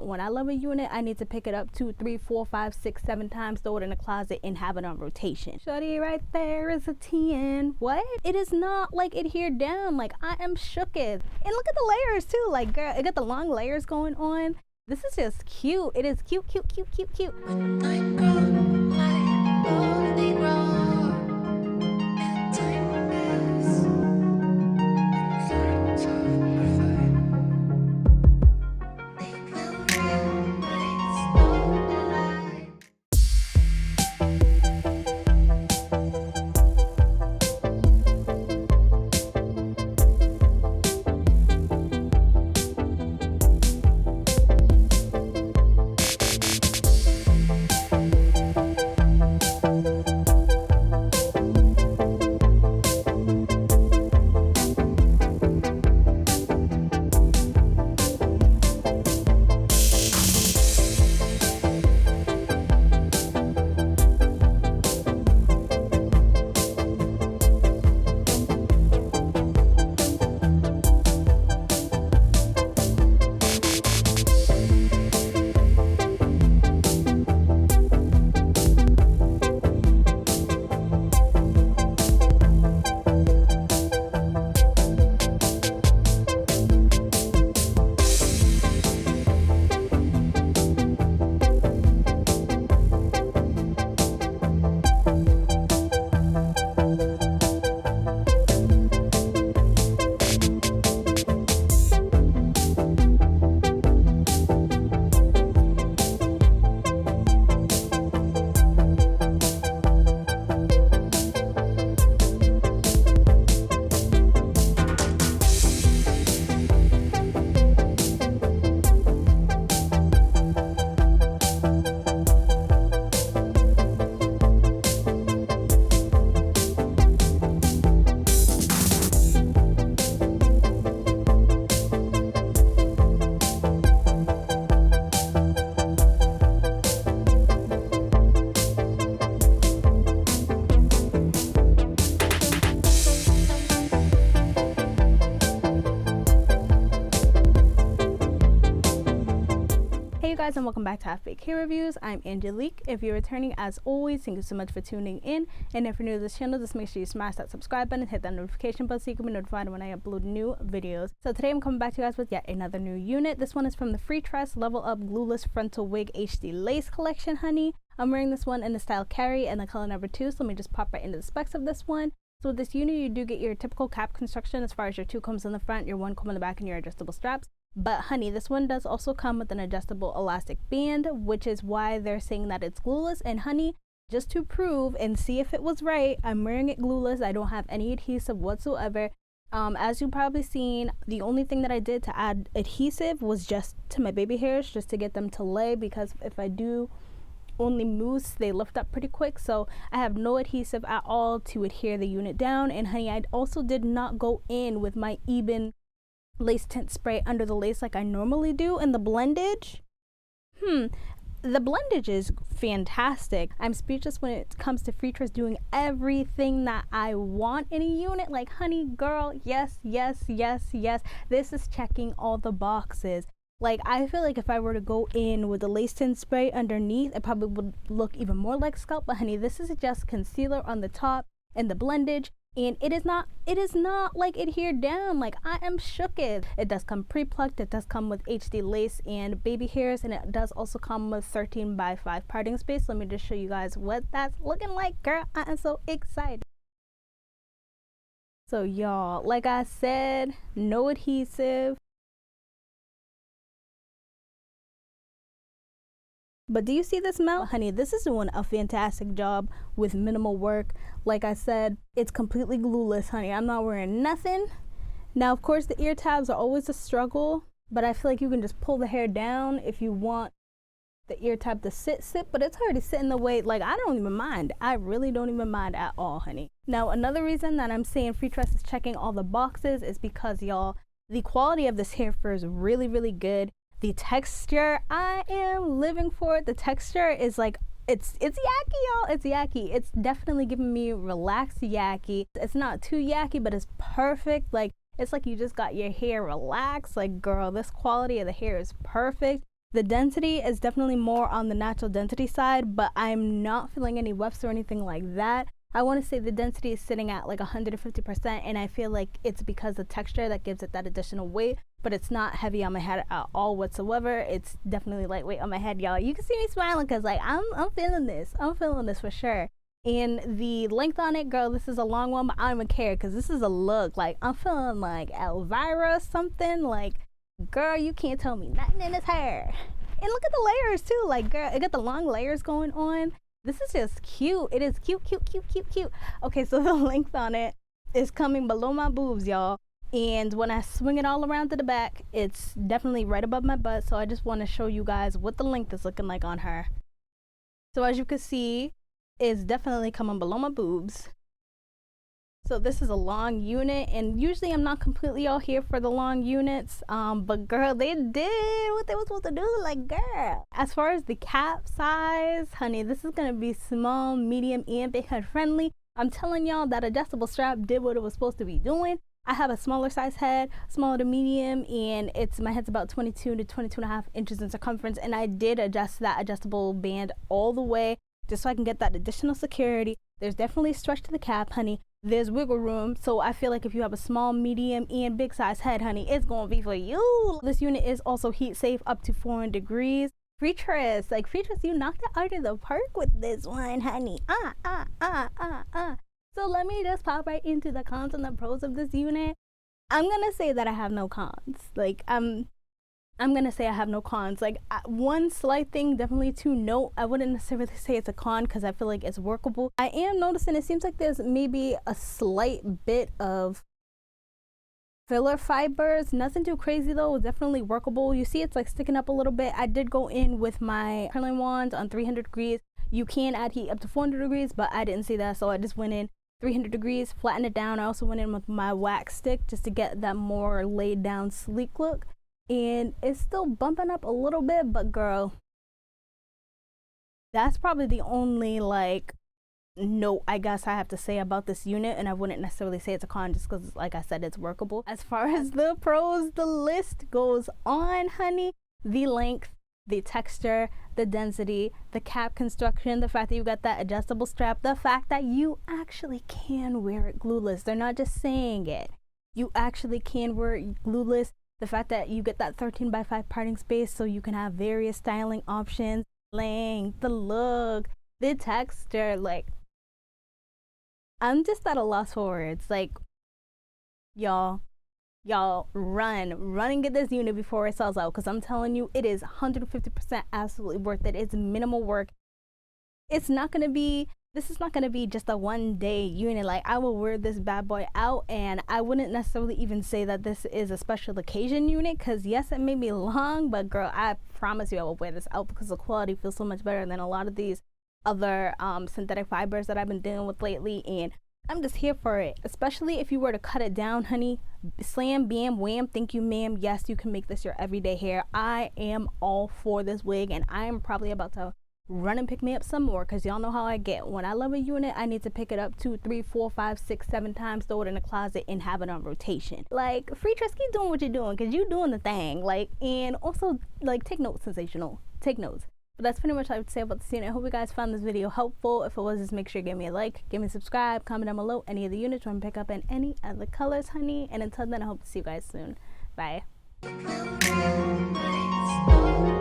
When I love a unit, I need to pick it up 2, 3, 4, 5, 6, 7 times, throw it in the closet, and have it on rotation. Shorty right there is a 10. What? It is not like adhered down. Like, I am shooketh. And look at the layers too. Like, girl, it got the long layers going on. This is just cute. It is cute, cute, cute, cute, cute. When I grow, I only grow. Guys, and welcome back to Half Baked Hair Reviews. I'm Angelique. If you're returning, as always, thank you so much for tuning in. And if you're new to this channel, just make sure you smash that subscribe button, hit that notification bell so you can be notified when I upload new videos. So today I'm coming back to you guys with yet another new unit. This one is from the Freetress Level Up Glueless Frontal Wig HD Lace Collection, honey. I'm wearing this one in the style Keri and the color number 2, so let me just pop right into the specs of this one. So with this unit, you do get your typical cap construction as far as your 2 combs in the front, your 1 comb in the back, and your adjustable straps. But honey, this one does also come with an adjustable elastic band, which is why they're saying that it's glueless. And honey, just to prove and see if it was right, I'm wearing it glueless. I don't have any adhesive whatsoever. As you've probably seen, the only thing that I did to add adhesive was just to my baby hairs, just to get them to lay, because if I do only mousse, they lift up pretty quick. So I have no adhesive at all to adhere the unit down. And honey, I also did not go in with my Eben lace tint spray under the lace like I normally do. And the blendage, the blendage is fantastic. I'm speechless when it comes to Freetress doing everything that I want in a unit. Like, honey, girl, yes, yes, yes, yes. This is checking all the boxes. Like, I feel like if I were to go in with the lace tint spray underneath, it probably would look even more like scalp. But honey, this is just concealer on the top and the blendage. And it is not like adhered down. Like, I am shooketh. It does come pre-plucked. It does come with HD lace and baby hairs. And it does also come with 13x5 parting space. Let me just show you guys what that's looking like. Girl, I am so excited. So y'all, like I said, no adhesive. But do you see this melt? Honey, this is doing a fantastic job with minimal work. Like I said, it's completely glueless, honey. I'm not wearing nothing. Now, of course, the ear tabs are always a struggle, but I feel like you can just pull the hair down if you want the ear tab to sit, but it's already sitting the way. Like, I don't even mind. I really don't even mind at all, honey. Now, another reason that I'm saying Freetress is checking all the boxes is because, y'all, the quality of this hair fur is really, really good. The texture, I am living for it. The texture is like, it's yucky, y'all. It's yucky. It's definitely giving me relaxed yucky. It's not too yucky, but it's perfect. Like, it's like you just got your hair relaxed. Like, girl, this quality of the hair is perfect. The density is definitely more on the natural density side, but I'm not feeling any wefts or anything like that. I want to say the density is sitting at like 150%, and I feel like it's because the texture that gives it that additional weight, but it's not heavy on my head at all whatsoever. It's definitely lightweight on my head, y'all. You can see me smiling because like I'm feeling this. I'm feeling this for sure. And the length on it, girl, this is a long one, but I don't even care because this is a look. Like, I'm feeling like Elvira or something. Like, girl, you can't tell me nothing in this hair. And look at the layers too. Like, girl, it got the long layers going on. This is just cute. It is cute, cute, cute, cute, cute. Okay, so the length on it is coming below my boobs, y'all. And when I swing it all around to the back, it's definitely right above my butt. So I just want to show you guys what the length is looking like on her. So as you can see, it's definitely coming below my boobs. So this is a long unit, and usually I'm not completely all here for the long units, but girl, they did what they were supposed to do. Like, girl, as far as the cap size, honey, this is gonna be small, medium, and big head friendly. I'm telling y'all, that adjustable strap did what it was supposed to be doing. I have a smaller size head, smaller to medium, and my head's about 22 to 22.5 inches in circumference, and I did adjust that adjustable band all the way just so I can get that additional security. There's definitely a stretch to the cap, honey. There's wiggle room, so I feel like if you have a small, medium, and big size head, honey, it's gonna be for you. This unit is also heat safe up to 400 degrees. Freetress, like Freetress, you knocked it out of the park with this one, honey. So let me just pop right into the cons and the pros of this unit. I'm gonna say that I have no cons. Like, I'm gonna say I have no cons. Like, one slight thing definitely to note, I wouldn't necessarily say it's a con because I feel like it's workable. I am noticing it seems like there's maybe a slight bit of filler fibers, nothing too crazy though, definitely workable. You see it's like sticking up a little bit. I did go in with my Hairline wand on 300 degrees. You can add heat up to 400 degrees, but I didn't see that, so I just went in 300 degrees, flatten it down. I also went in with my wax stick just to get that more laid down sleek look. And it's still bumping up a little bit, but girl, that's probably the only like note I guess I have to say about this unit, and I wouldn't necessarily say it's a con just because, like I said, it's workable. As far as the pros, the list goes on, honey. The length, the texture, the density, the cap construction, the fact that you got that adjustable strap, the fact that you actually can wear it glueless. They're not just saying it. You actually can wear it glueless. The fact that you get that 13x5 parting space so you can have various styling options, length, the look, the texture. Like, I'm just at a loss for words. Like, y'all run and get this unit before it sells out, because I'm telling you, it is 150% absolutely worth it. It's minimal work. This is not gonna be just a one day unit. Like, I will wear this bad boy out, and I wouldn't necessarily even say that this is a special occasion unit, because yes, it may be long, but girl, I promise you I will wear this out because the quality feels so much better than a lot of these other synthetic fibers that I've been dealing with lately, and I'm just here for it. Especially if you were to cut it down, honey. Slam, bam, wham, thank you, ma'am. Yes, you can make this your everyday hair. I am all for this wig, and I am probably about to run and pick me up some more, because y'all know how I get. When I love a unit, I need to pick it up 2, 3, 4, 5, 6, 7 times, throw it in the closet, and have it on rotation. Like, Freetress, keep doing what you're doing, because you're doing the thing. Like, and also, like, take notes, sensational. Take notes. But that's pretty much what I would say about this unit. I hope you guys found this video helpful. If it was, just make sure you give me a like, give me a subscribe, comment down below any of the units you want to pick up in any other colors, honey. And until then, I hope to see you guys soon. Bye. Nice.